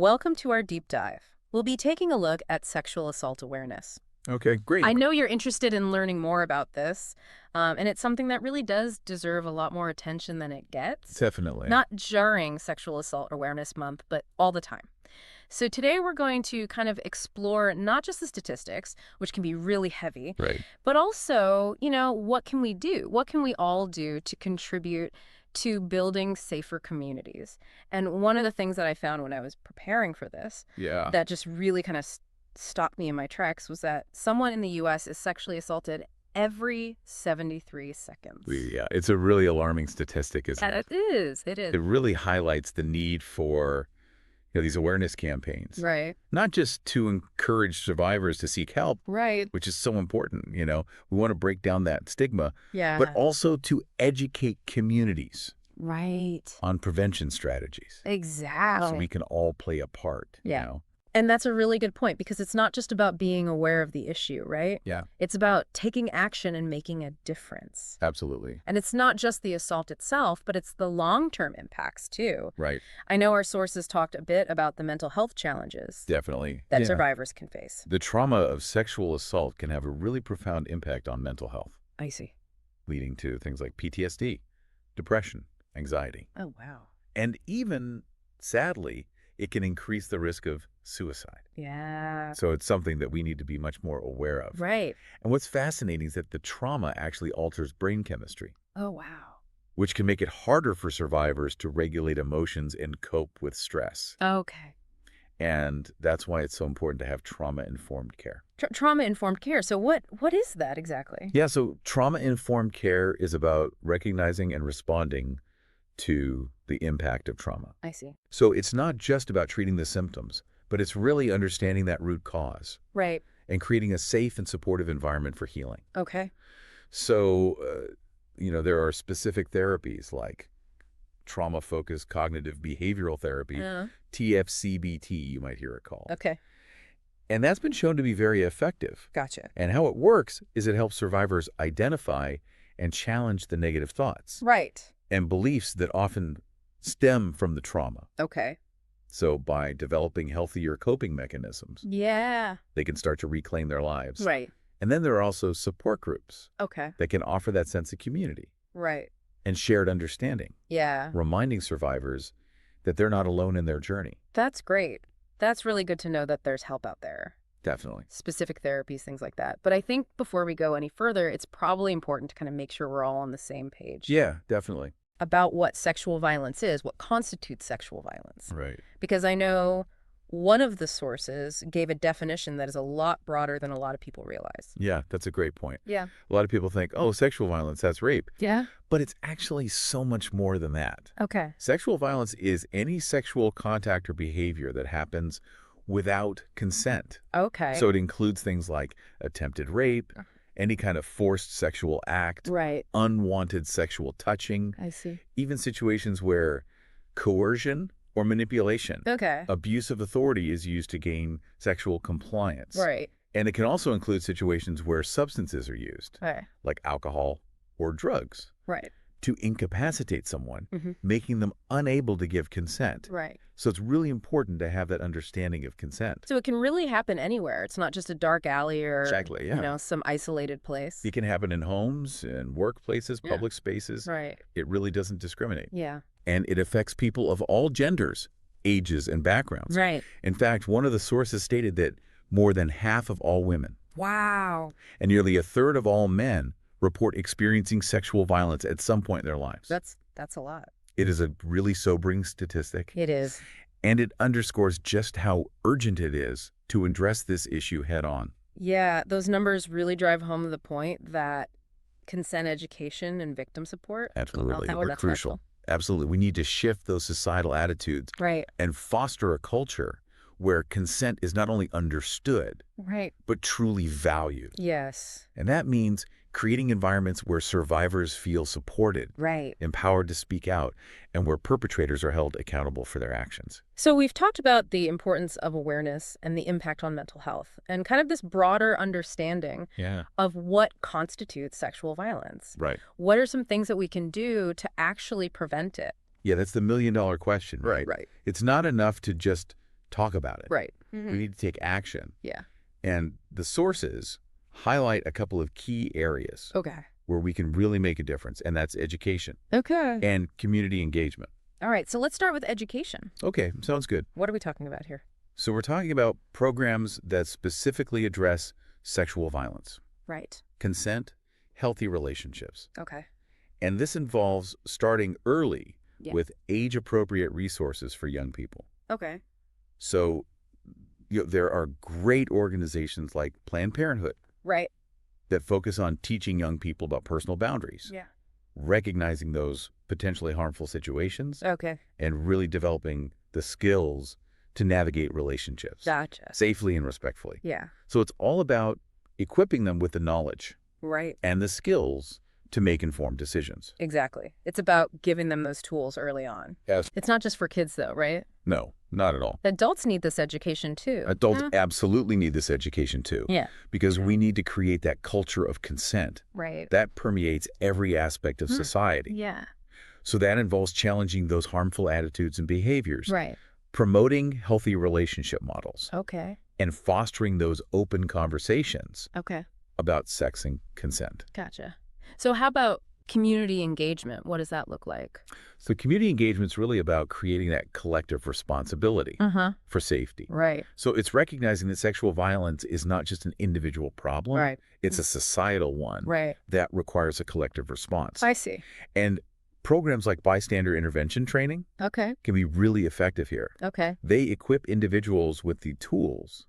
Welcome to our deep dive. We'll be taking a look at sexual assault awareness. Okay, great. I know you're interested in learning more about this, and it's something that really does deserve a lot more attention than it gets. Definitely. Not during Sexual Assault Awareness Month, but all the time. So today we're going to kind of explore not just the statistics, which can be really heavy, Right. but also, what can we do? What can we all do to contribute to building safer communities? And one of the things that I found when I was preparing for this Yeah. that just really kind of stopped me in my tracks was that someone in the U.S. is sexually assaulted every 73 seconds. Yeah. It's a really alarming statistic, isn't Yeah, it? it is. It is. It really highlights the need for these awareness campaigns, Right. not just to encourage survivors to seek help, Right. which is so important. We want to break down that stigma, Yeah. but also to educate communities Right. on prevention strategies Exactly. so we can all play a part. Yeah. And that's a really good point because it's not just about being aware of the issue, right? Yeah, It's about taking action and making a difference. absolutely. And it's not just the assault itself, but it's the long-term impacts too. Right. I know our sources talked a bit about the mental health challenges Definitely. that Yeah. survivors can face. The trauma of sexual assault can have a really profound impact on mental health, I see. leading to things like PTSD, depression, anxiety, Oh, wow. and even, sadly, it can increase the risk of suicide. Yeah. So it's something that we need to be much more aware of. Right. And what's fascinating is that the trauma actually alters brain chemistry, Oh, wow. which can make it harder for survivors to regulate emotions and cope with stress. Okay. And that's why it's so important to have trauma-informed care. Trauma-informed care. So what is that exactly? Yeah, so trauma-informed care is about recognizing and responding to the impact of trauma. I see. So it's not just about treating the symptoms, but it's really understanding that root cause Right. and creating a safe and supportive environment for healing. Okay. So, there are specific therapies like trauma-focused cognitive behavioral therapy, TFCBT, you might hear it called. Okay. And that's been shown to be very effective. Gotcha. And how it works is it helps survivors identify and challenge the negative thoughts Right. and beliefs that often stem from the trauma. Okay. So by developing healthier coping mechanisms, Yeah. they can start to reclaim their lives. Right. And then there are also support groups Okay. that can offer that sense of community Right. and shared understanding, Yeah. reminding survivors that they're not alone in their journey. That's great. That's really good to know that there's help out there. Definitely. Specific therapies, things like that. But I think before we go any further, it's probably important to kind of make sure we're all on the same page Yeah, definitely. about what sexual violence is, what constitutes sexual violence. Right. Because I know one of the sources gave a definition that is a lot broader than a lot of people realize. Yeah, that's a great point. Yeah. A lot of people think, oh, sexual violence, that's rape. Yeah. But it's actually so much more than that. Okay. Sexual violence is any sexual contact or behavior that happens without consent. Okay. So it includes things like attempted rape, any kind of forced sexual act, Right. unwanted sexual touching, I see. even situations where coercion or manipulation, Okay. abuse of authority is used to gain sexual compliance. Right. And it can also include situations where substances are used, Right. like alcohol or drugs, Right. to incapacitate someone, Mhm. making them unable to give consent. Right. So it's really important to have that understanding of consent. So it can really happen anywhere. It's not just a dark alley or, Exactly, yeah. some isolated place. It can happen in homes and workplaces, Yeah. public spaces. Right. It really doesn't discriminate. Yeah. And it affects people of all genders, ages, and backgrounds. Right. In fact, one of the sources stated that more than half of all women Wow. and nearly a third of all men report experiencing sexual violence at some point in their lives. That's a lot. It is a really sobering statistic, It is. and it underscores just how urgent it is to address this issue head on. Yeah, those numbers really drive home the point that consent education and victim support. Absolutely. That's We're crucial. vital. Absolutely. We need to shift those societal attitudes Right. and foster a culture where consent is not only understood, Right. but truly valued. Yes. And that means creating environments where survivors feel supported, Right. empowered to speak out, and where perpetrators are held accountable for their actions. So we've talked about the importance of awareness and the impact on mental health and kind of this broader understanding Yeah. of what constitutes sexual violence. Right. What are some things that we can do to actually prevent it? Yeah, that's the million-dollar question, right? Right. It's not enough to just talk about it. Right. We need to take action. Yeah. And the sources highlight a couple of key areas Okay. where we can really make a difference, and that's education Okay. and community engagement. All right. So let's start with education. Okay, sounds good. What are we talking about here? So we're talking about programs that specifically address sexual violence, Right. consent, healthy relationships. Okay. And this involves starting early Yeah. with age-appropriate resources for young people. Okay. So there are great organizations like Planned Parenthood Right. that focus on teaching young people about personal boundaries, Yeah. recognizing those potentially harmful situations, Okay. and really developing the skills to navigate relationships Gotcha. safely and respectfully. Yeah. So it's all about equipping them with the knowledge Right. and the skills to make informed decisions. Exactly. It's about giving them those tools early on. Yes. It's not just for kids, though, right? No, not at all. Adults need this education, too. Adults absolutely need this education too, Yeah. because we need to create that culture of consent Right. that permeates every aspect of society. Yeah. So that involves challenging those harmful attitudes and behaviors, Right. promoting healthy relationship models, Okay. and fostering those open conversations Okay. about sex and consent. Gotcha. So how about community engagement? What does that look like? So community engagement is really about creating that collective responsibility for safety. Right. So it's recognizing that sexual violence is not just an individual problem. Right. It's a societal one Right. that requires a collective response. I see. And programs like bystander intervention training Okay. can be really effective here. Okay. They equip individuals with the tools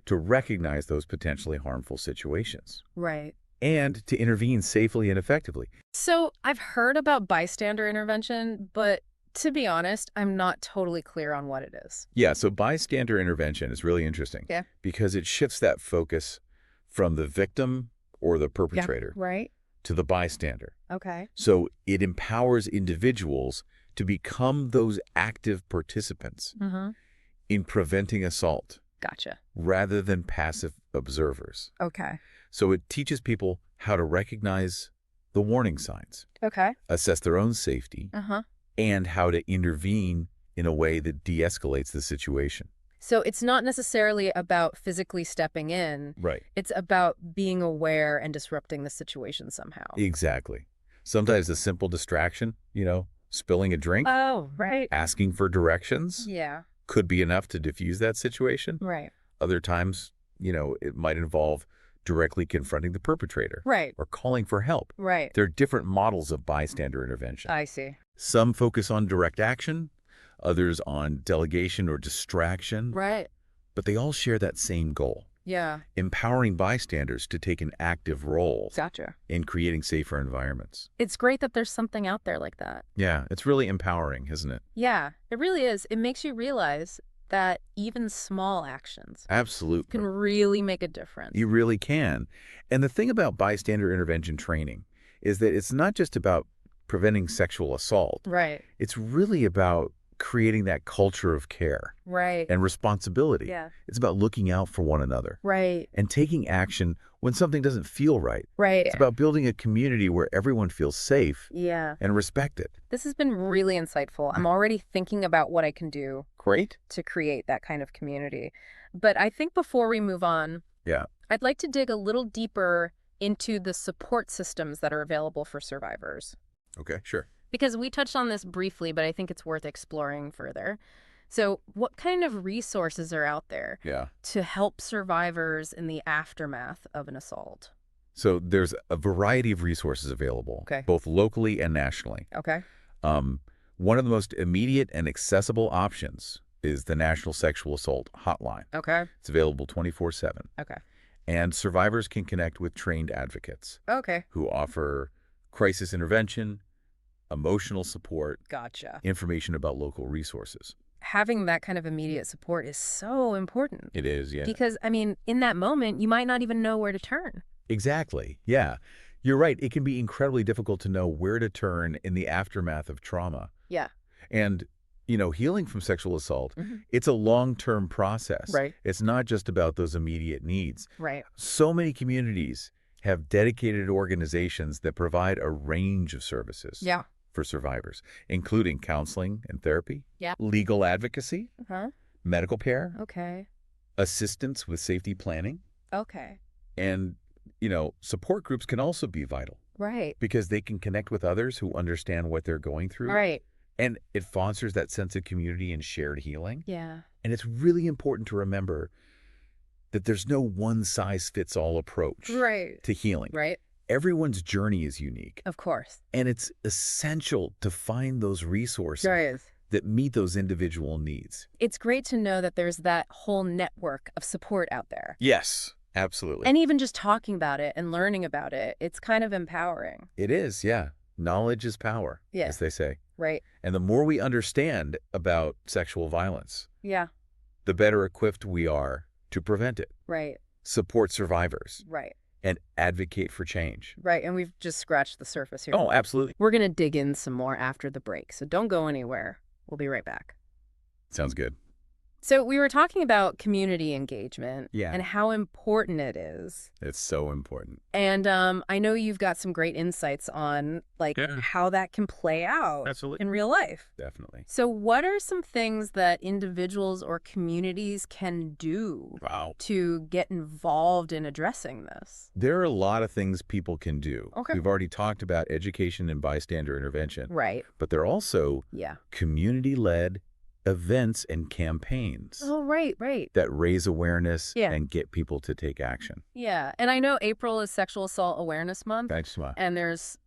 to recognize those potentially harmful situations Right. and to intervene safely and effectively. So I've heard about bystander intervention, but to be honest, I'm not totally clear on what it is. Yeah, so bystander intervention is really interesting because it shifts that focus from the victim or the perpetrator Right. to the bystander. Okay. So it empowers individuals to become those active participants in preventing assault Gotcha. rather than passive observers. Okay. So it teaches people how to recognize the warning signs, Okay. assess their own safety, and how to intervene in a way that de-escalates the situation. So it's not necessarily about physically stepping in. Right. It's about being aware and disrupting the situation somehow. Exactly. Sometimes a simple distraction, spilling a drink, Oh, right. asking for directions, Yeah. could be enough to diffuse that situation. Right. Other times, it might involve directly confronting the perpetrator Right. or calling for help. Right. There are different models of bystander intervention. I see. Some focus on direct action, others on delegation or distraction, Right. but they all share that same goal, Yeah. empowering bystanders to take an active role Gotcha. in creating safer environments. It's great that there's something out there like that. Yeah, it's really empowering, isn't it? Yeah, it really is. It makes you realize that even small actions Absolutely. can really make a difference. You really can. And the thing about bystander intervention training is that it's not just about preventing sexual assault. Right. It's really about creating that culture of care Right. and responsibility. Yeah. It's about looking out for one another Right. and taking action when something doesn't feel right. Right. It's about building a community where everyone feels safe Yeah. and respected. This has been really insightful. I'm already thinking about what I can do Great. to create that kind of community. But I think before we move on, Yeah. I'd like to dig a little deeper into the support systems that are available for survivors. Okay, sure. Because we touched on this briefly, but I think it's worth exploring further. So what kind of resources are out there Yeah. to help survivors in the aftermath of an assault? So there's a variety of resources available, Okay. both locally and nationally. Okay. One of the most immediate and accessible options is the National Sexual Assault Hotline. Okay. It's available 24/7. Okay. And survivors can connect with trained advocates Okay. who offer crisis intervention, emotional support, Gotcha. information about local resources. Having that kind of immediate support is so important. It is, yeah. Because, I mean, in that moment, you might not even know where to turn. Exactly, yeah. You're right. It can be incredibly difficult to know where to turn in the aftermath of trauma. Yeah. And, healing from sexual assault, it's a long-term process. Right. It's not just about those immediate needs. Right. So many communities have dedicated organizations that provide a range of services for survivors, including counseling and therapy, Yeah. legal advocacy, medical care, Okay. assistance with safety planning, Okay. and, support groups can also be vital Right. because they can connect with others who understand what they're going through. Right. And it fosters that sense of community and shared healing. Yeah. And it's really important to remember that there's no one-size-fits-all approach Right. to healing. Right. Everyone's journey is unique. Of course. And it's essential to find those resources Right. that meet those individual needs. It's great to know that there's that whole network of support out there. Yes, absolutely. And even just talking about it and learning about it, it's kind of empowering. It is, yeah. Knowledge is power, Yeah. as they say. Right. And the more we understand about sexual violence, Yeah. the better equipped we are to prevent it, Right. support survivors, Right. and advocate for change. Right. And we've just scratched the surface here. Oh, absolutely. We're going to dig in some more after the break, so don't go anywhere. We'll be right back. Sounds good. So we were talking about community engagement Yeah. and how important it is. It's so important. And I know you've got some great insights on Yeah. how that can play out Absolutely. in real life. Definitely. So what are some things that individuals or communities can do Wow. to get involved in addressing this? There are a lot of things people can do. Okay. We've already talked about education and bystander intervention, Right. but there are also Yeah. community-led events and campaigns Oh, right. that raise awareness Yeah. and get people to take action. Yeah. And I know April is Sexual Assault Awareness Month, Thanks, Ma. and there's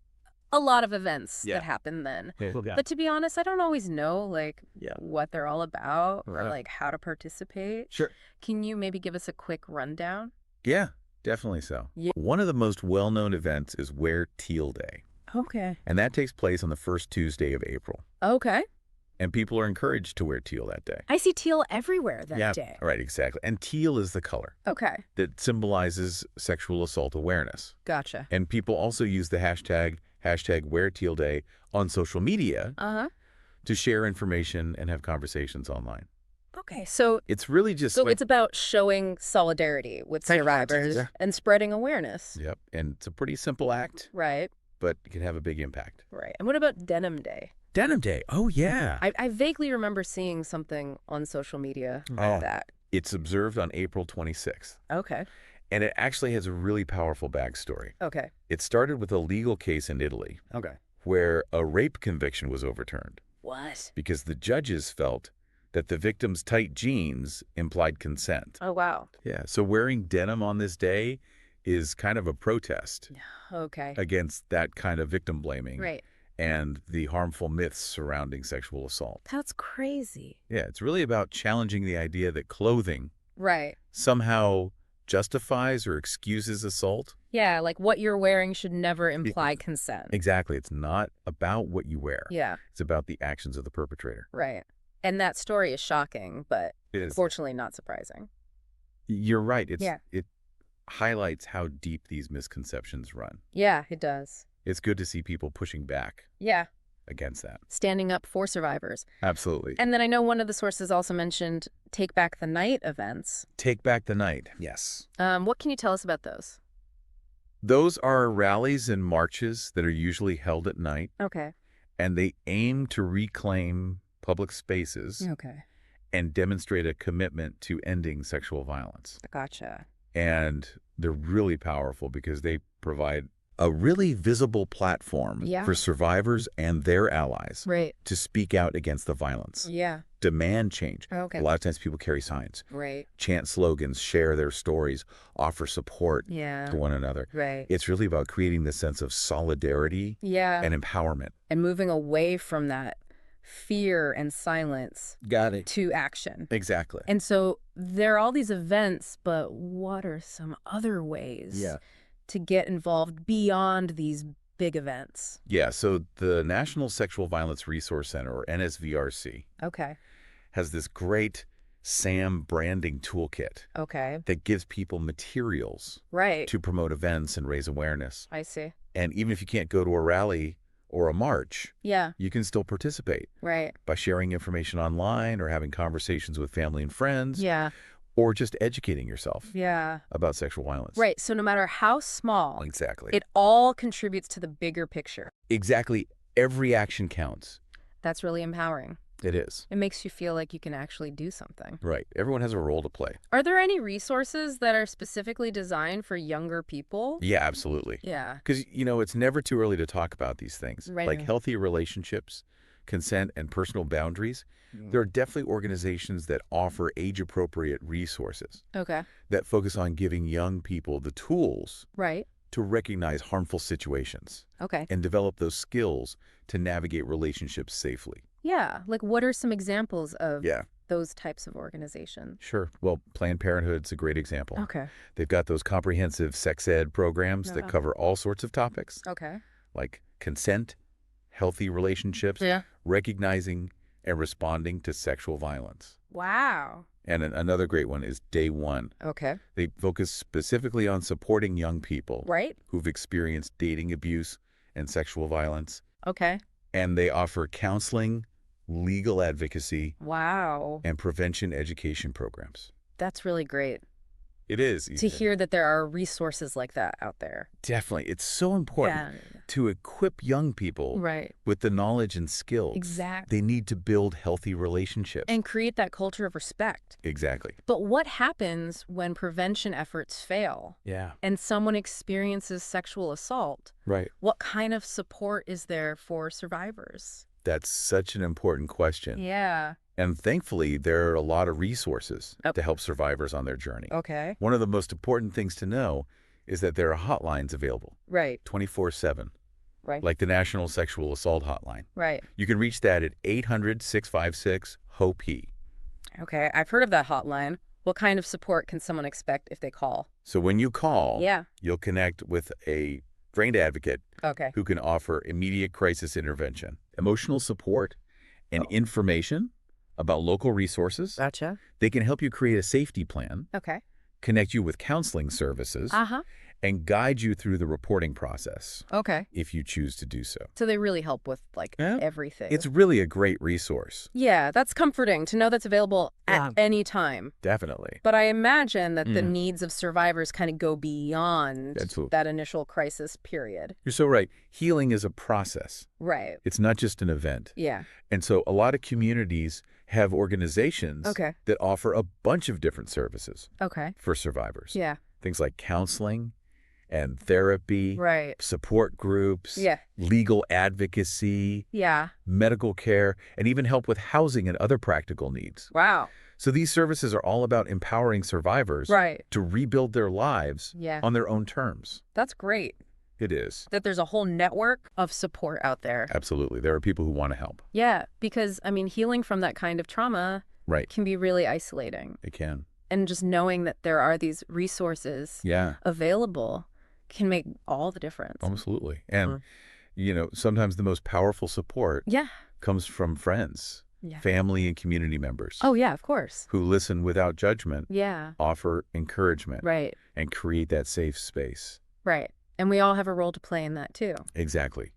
a lot of events Yeah. that happen then. Yeah. But to be honest, I don't always know Yeah. what they're all about or Right. how to participate. Sure. Can you maybe give us a quick rundown? Yeah, definitely so. Yeah. One of the most well-known events is Wear Teal Day, Okay. and that takes place on the first Tuesday of April. Okay. And people are encouraged to wear teal that day. I see teal everywhere that day. Right, exactly. And teal is the color Okay. that symbolizes sexual assault awareness. Gotcha. And people also use the hashtag Wear Teal Day on social media Uh-huh. to share information and have conversations online. Okay. So It's really just so it's about showing solidarity with survivors Yeah. and spreading awareness. Yep. And it's a pretty simple act, Right. but it can have a big impact. Right. And what about Denim Day? Denim Day. Oh, yeah. I vaguely remember seeing something on social media Oh. about that. It's observed on April 26th. Okay. And it actually has a really powerful backstory. Okay. It started with a legal case in Italy Okay. where a rape conviction was overturned What? because the judges felt that the victim's tight jeans implied consent. Oh, wow. Yeah, so wearing denim on this day is kind of a protest Okay. against that kind of victim blaming Right. and the harmful myths surrounding sexual assault. That's crazy. Yeah, it's really about challenging the idea that clothing Right. somehow justifies or excuses assault. Yeah, like what you're wearing should never imply consent. Exactly. It's not about what you wear. Yeah, It's about the actions of the perpetrator. right. And that story is shocking, but It is. fortunately not surprising. You're right. Yeah. It highlights how deep these misconceptions run. Yeah, it does. It's good to see people pushing back Yeah, against that. standing up for survivors. Absolutely. And then I know one of the sources also mentioned Take Back the Night events. Take Back the Night. Yes. What can you tell us about those? Those are rallies and marches that are usually held at night, Okay. and they aim to reclaim public spaces Okay. and demonstrate a commitment to ending sexual violence. Gotcha. And they're really powerful because they provide a really visible platform Yeah. for survivors and their allies Right. to speak out against the violence, Yeah. demand change. Okay. A lot of times people carry signs, Right. chant slogans, share their stories, offer support Yeah. to one another. Right. It's really about creating this sense of solidarity Yeah. and empowerment. And moving away from that fear and silence Got it. to action. Exactly. And so there are all these events, but what are some other ways to get involved beyond these big events? Yeah, so the National Sexual Violence Resource Center, or NSVRC, Okay. has this great SAM branding toolkit Okay. that gives people materials Right. to promote events and raise awareness. I see. And even if you can't go to a rally or a march, Yeah. you can still participate Right. by sharing information online or having conversations with family and friends Yeah. or just educating yourself Yeah. about sexual violence. Right. So no matter how small, Exactly. it all contributes to the bigger picture. Exactly. Every action counts. That's really empowering. It is. It makes you feel like you can actually do something. Right. Everyone has a role to play. Are there any resources that are specifically designed for younger people? Yeah, absolutely. Yeah. Because, it's never too early to talk about these things. Right. Like healthy relationships, consent, and personal boundaries. There are definitely organizations that offer age-appropriate resources Okay. that focus on giving young people the tools Right. to recognize harmful situations Okay. and develop those skills to navigate relationships safely. Yeah. Like, what are some examples of Yeah, those types of organizations? sure. Well, Planned Parenthood's a great example. Okay. They've got those comprehensive sex ed programs that Yeah. cover all sorts of topics, Okay. like consent, healthy relationships, Yeah. recognizing and responding to sexual violence. Wow. And another great one is Day One. Okay. They focus specifically on supporting young people Right. who've experienced dating abuse and sexual violence. Okay. And they offer counseling, legal advocacy, Wow. and prevention education programs. That's really great It is. to Ethan. hear that there are resources like that out there. Definitely. It's so important to equip young people Right. with the knowledge and skills Exactly. they need to build healthy relationships. And create that culture of respect. Exactly. But what happens when prevention efforts fail Yeah. and someone experiences sexual assault? Right. What kind of support is there for survivors? That's such an important question. Yeah. And thankfully, there are a lot of resources Oh. to help survivors on their journey. Okay. One of the most important things to know is that there are hotlines available Right. 24/7, Right. like the National Sexual Assault Hotline. Right. You can reach that at 800-656-HOPE. Okay. I've heard of that hotline. What kind of support can someone expect if they call? So when you call, Yeah. you'll connect with a trained advocate Okay. who can offer immediate crisis intervention, emotional support, and Oh. information about local resources. Gotcha. They can help you create a safety plan, Okay. connect you with counseling services, Uh-huh. and guide you through the reporting process Okay. if you choose to do so. So they really help with, like, Yeah. everything. It's really a great resource. Yeah, that's comforting to know that's available at any time. Definitely. But I imagine that the needs of survivors kind of go beyond Absolutely. that initial crisis period. You're so right. Healing is a process. Right. It's not just an event. Yeah. And so a lot of communities have organizations Okay. that offer a bunch of different services Okay. for survivors. Yeah. Things like counseling and therapy, Right. support groups, Yeah. legal advocacy, Yeah. medical care, and even help with housing and other practical needs. Wow. So these services are all about empowering survivors Right. to rebuild their lives Yeah. on their own terms. That's great It is. that there's a whole network of support out there. Absolutely. There are people who want to help. Yeah, because, I mean, healing from that kind of trauma Right. can be really isolating. It can. And just knowing that there are these resources Yeah. available can make all the difference. Absolutely. And, sometimes the most powerful support Yeah. comes from friends, Yeah. family, and community members Oh, yeah, of course. who listen without judgment, Yeah. offer encouragement, Right. and create that safe space. Right. And we all have a role to play in that too. Exactly.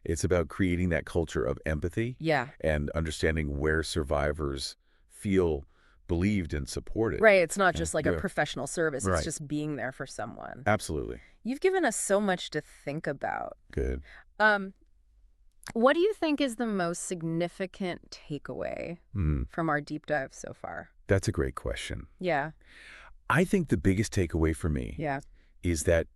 It's about creating that culture of empathy Yeah. and understanding where survivors feel believed and supported. Right. It's not Yeah. just like Yeah. a professional service. Right. It's just being there for someone. Absolutely. You've given us so much to think about. Good. What do you think is the most significant takeaway Mm, from our deep dive so far? that's a great question. Yeah. I think the biggest takeaway for me Yeah. is that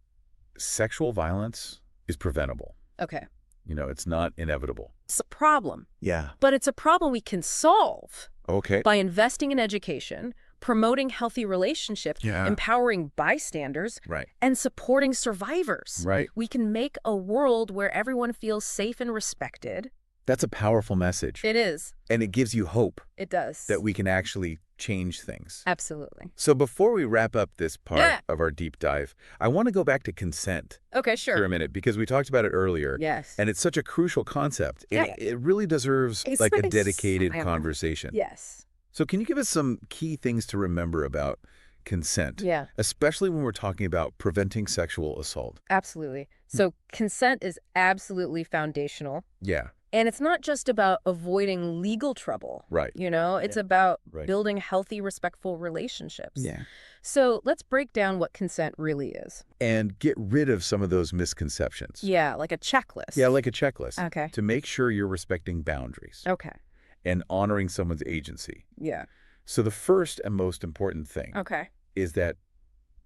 sexual violence is preventable. Okay. It's not inevitable. It's a problem, Yeah. but it's a problem we can solve Okay. by investing in education, promoting healthy relationships, Yeah. empowering bystanders, Right. and supporting survivors. Right. We can make a world where everyone feels safe and respected. That's a powerful message. It is. And it gives you hope It does. that we can actually change things. Absolutely. So before we wrap up this part Yeah. of our deep dive, I want to go back to consent Okay, for sure. a minute because we talked about it earlier. Yes. And it's such a crucial concept. And Yeah. it really deserves It's like a like dedicated silent. conversation. Yes. So can you give us some key things to remember about consent, Yeah, especially when we're talking about preventing sexual assault? absolutely. So consent is absolutely foundational. Yeah, And it's not just about avoiding legal trouble. right. It's about Right. building healthy, respectful relationships. Yeah. So let's break down what consent really is. And get rid of some of those misconceptions. Yeah, like a checklist. Yeah, like a checklist. Okay. To make sure you're respecting boundaries. Okay. and honoring someone's agency. Yeah. So the first and most important thing Okay. is that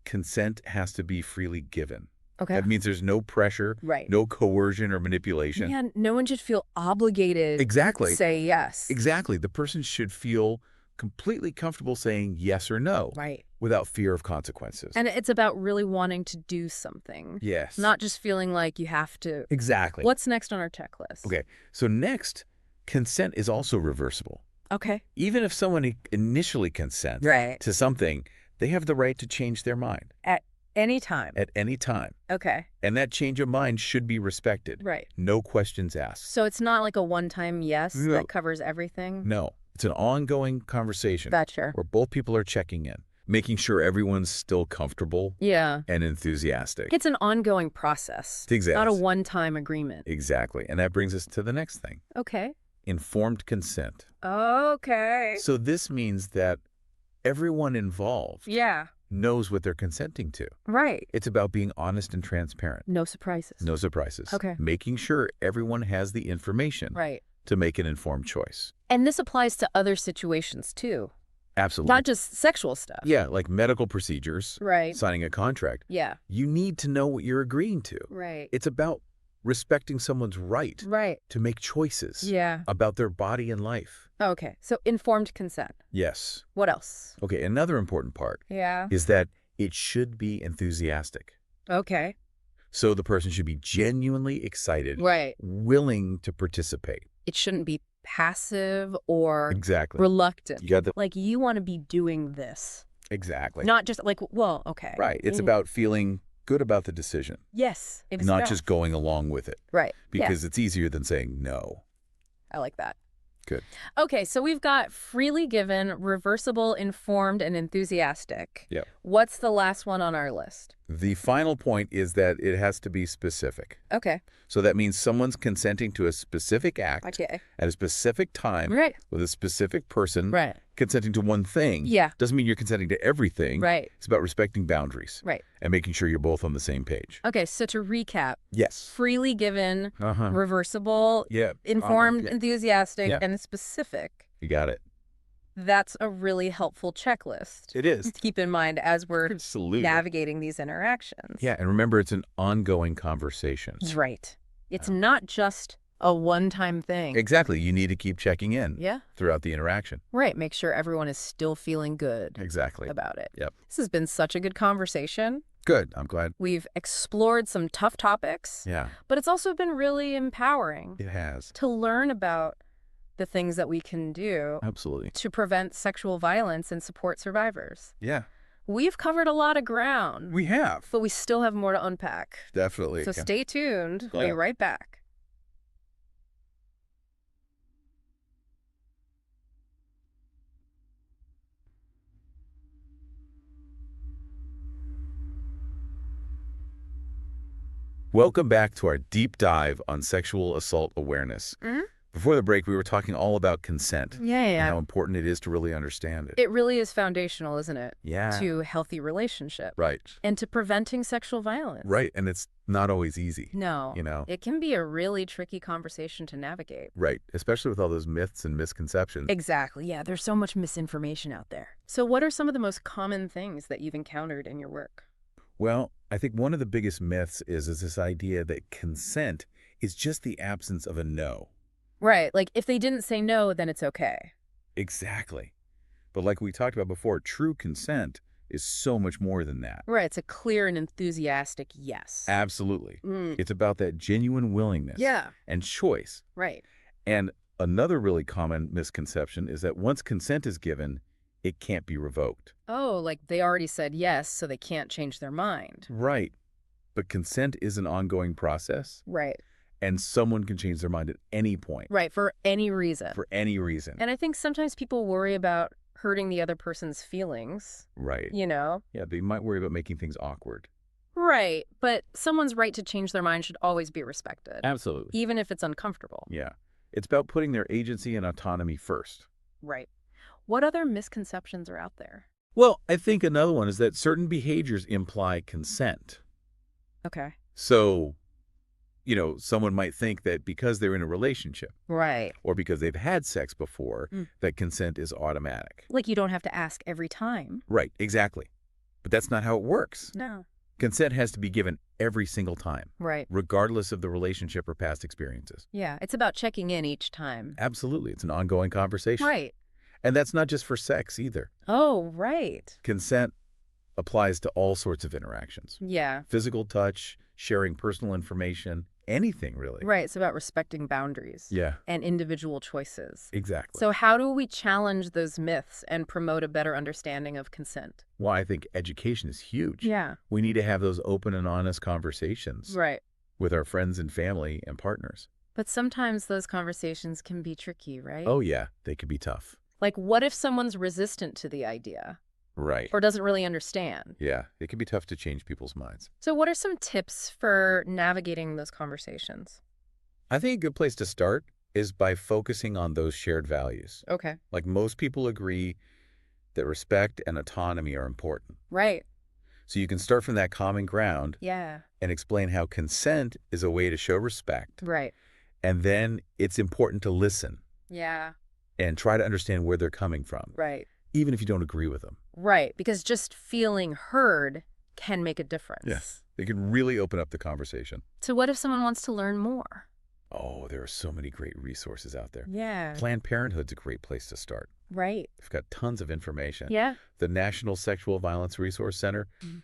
consent has to be freely given. Okay. That means there's no pressure, Right. no coercion or manipulation. Man, no one should feel obligated Exactly. to say yes. Exactly. The person should feel completely comfortable saying yes or no Right. without fear of consequences. And it's about really wanting to do something. Yes. Not just feeling like you have to. Exactly. What's next on our checklist? Okay. So next, consent is also reversible. Okay. Even if someone initially consents Right. to something, they have the right to change their mind At any time. at any time. Okay. And that change of mind should be respected. Right. No questions asked. So it's not like a one-time yes No. that covers everything? No. It's an ongoing conversation Gotcha. where both people are checking in, making sure everyone's still comfortable Yeah. and enthusiastic. It's an ongoing process. Exactly. Not a one-time agreement. Exactly. And that brings us to the next thing. Okay. Informed consent. Okay. So this means that everyone involved Yeah. knows what they're consenting to. Right. It's about being honest and transparent. No surprises. No surprises. Okay. Making sure everyone has the information Right. to make an informed choice. And this applies to other situations too. Absolutely. Not just sexual stuff. Yeah, like medical procedures, Right. signing a contract. Yeah. You need to know what you're agreeing to. Right. It's about respecting someone's right Right. to make choices Yeah. about their body and life. Okay. So informed consent. Yes. What else? Okay, another important part Yeah. is that it should be enthusiastic. Okay. So the person should be genuinely excited, Right. willing to participate. It shouldn't be passive or Exactly. reluctant. You got the Like you want to be doing this. exactly. Not just like, well, okay. Right. It's Mhm. about feeling good about the decision, Yes. It's not about- just going along with it, Right. because it's easier than saying no. Yeah, I like that. Good. Okay, so we've got freely given, reversible, informed, and enthusiastic. Yep. What's the last one on our list? The final point is that it has to be specific. Okay. So that means someone's consenting to a specific act Okay. at a specific time Right. with a specific person. Right. Consenting to one thing Yeah. doesn't mean you're consenting to everything. Right. It's about respecting boundaries Right. and making sure you're both on the same page. Okay, so to recap, Yes. freely given, Uh-huh. reversible, Yeah. informed, Yeah. enthusiastic, Yeah. and specific. You got it. That's a really helpful checklist It is. to keep in mind as we're Absolutely. navigating these interactions. Yeah, and remember, it's an ongoing conversation. That's right. It's not just a one-time thing. Exactly. You need to keep checking in Yeah. throughout the interaction. Right. Make sure everyone is still feeling good Exactly. about it. Yep. This has been such a good conversation. Good. I'm glad. We've explored some tough topics, Yeah, but it's also been really empowering it has. to learn about the things that we can do Absolutely. to prevent sexual violence and support survivors. Yeah, We've covered a lot of ground, we have. but we still have more to unpack. Definitely. So stay tuned. We'll be Yeah. right back. Welcome back to our deep dive on sexual assault awareness. Mhm. Before the break, we were talking all about consent Yeah, and yeah. how important it is to really understand it. It really is foundational, isn't it? Yeah. To healthy relationship Right. and to preventing sexual violence. Right. And it's not always easy. No. You know? It can be a really tricky conversation to navigate. Right. Especially with all those myths and misconceptions. Exactly. Yeah, there's so much misinformation out there. So what are some of the most common things that you've encountered in your work? Well, I think one of the biggest myths is this idea that consent is just the absence of a no. Right. Like if they didn't say no, then it's okay. Exactly. But like we talked about before, true consent is so much more than that. Right. It's a clear and enthusiastic yes. Absolutely. Mm. It's about that genuine willingness Yeah. and choice. Right. And another really common misconception is that once consent is given, it can't be revoked. Oh, like they already said yes, so they can't change their mind. Right. But consent is an ongoing process, Right. and someone can change their mind at any point Right. For any reason. for any reason. And I think sometimes people worry about hurting the other person's feelings, Right. you know? Yeah, they might worry about making things awkward. Right. But someone's right to change their mind should always be respected, Absolutely. even if it's uncomfortable. Yeah. It's about putting their agency and autonomy first. Right. What other misconceptions are out there? Well, I think another one is that certain behaviors imply consent. Okay. So, someone might think that because they're in a relationship Right. or because they've had sex before, Mm. that consent is automatic. Like you don't have to ask every time. Right, exactly. But that's not how it works. No. Consent has to be given every single time, Right. regardless of the relationship or past experiences. Yeah. It's about checking in each time. Absolutely. It's an ongoing conversation. Right. And that's not just for sex either. Oh, right. Consent applies to all sorts of interactions. Yeah. Physical touch, sharing personal information, anything really. Right. It's about respecting boundaries. Yeah, And individual choices. exactly. So how do we challenge those myths and promote a better understanding of consent? Well, I think education is huge. Yeah. We need to have those open and honest conversations Right. with our friends and family and partners. But sometimes those conversations can be tricky, right? Oh, yeah, they can be tough. Like, what if someone's resistant to the idea Right. or doesn't really understand? Yeah, it can be tough to change people's minds. So what are some tips for navigating those conversations? I think a good place to start is by focusing on those shared values. Okay. Like most people agree that respect and autonomy are important. Right. So you can start from that common ground Yeah. and explain how consent is a way to show respect. Right. And then it's important to listen Yeah. and try to understand where they're coming from, Right. even if you don't agree with them. Right. Because just feeling heard can make a difference. Yes. They can really open up the conversation. So what if someone wants to learn more? Oh, there are so many great resources out there. Yeah. Planned Parenthood's a great place to start. Right. They've got tons of information. Yeah. The National Sexual Violence Resource Center, Mhm.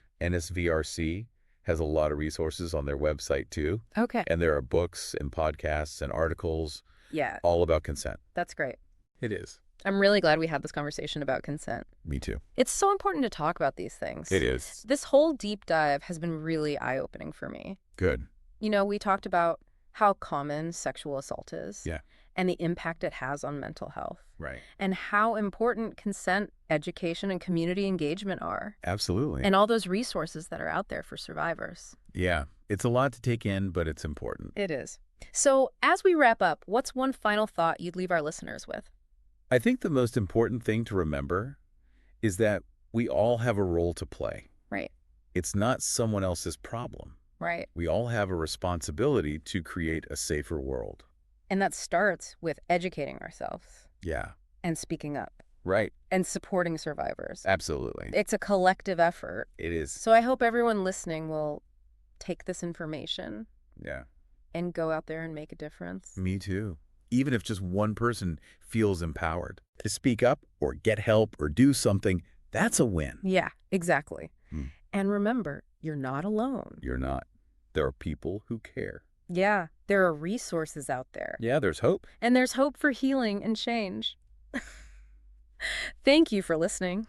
NSVRC, has a lot of resources on their website too. Okay. And there are books and podcasts and articles Yeah. all about consent. That's great. It is. I'm really glad we had this conversation about consent. Me too. It's so important to talk about these things. It is. This whole deep dive has been really eye-opening for me. Good. We talked about how common sexual assault is. Yeah. And the impact it has on mental health. Right. And how important consent, education, and community engagement are. Absolutely. And all those resources that are out there for survivors. Yeah. It's a lot to take in, but it's important. It is. So as we wrap up, what's one final thought you'd leave our listeners with? I think the most important thing to remember is that we all have a role to play. Right. It's not someone else's problem. Right. We all have a responsibility to create a safer world. And that starts with educating ourselves Yeah. and speaking up Right. and supporting survivors. Absolutely. It's a collective effort. It is. So I hope everyone listening will take this information Yeah. and go out there and make a difference. Me too. Even if just one person feels empowered to speak up or get help or do something, that's a win. Yeah, exactly. Hmm. And remember, you're not alone. You're not. There are people who care. Yeah, there are resources out there. Yeah, there's hope. And there's hope for healing and change. Thank you for listening.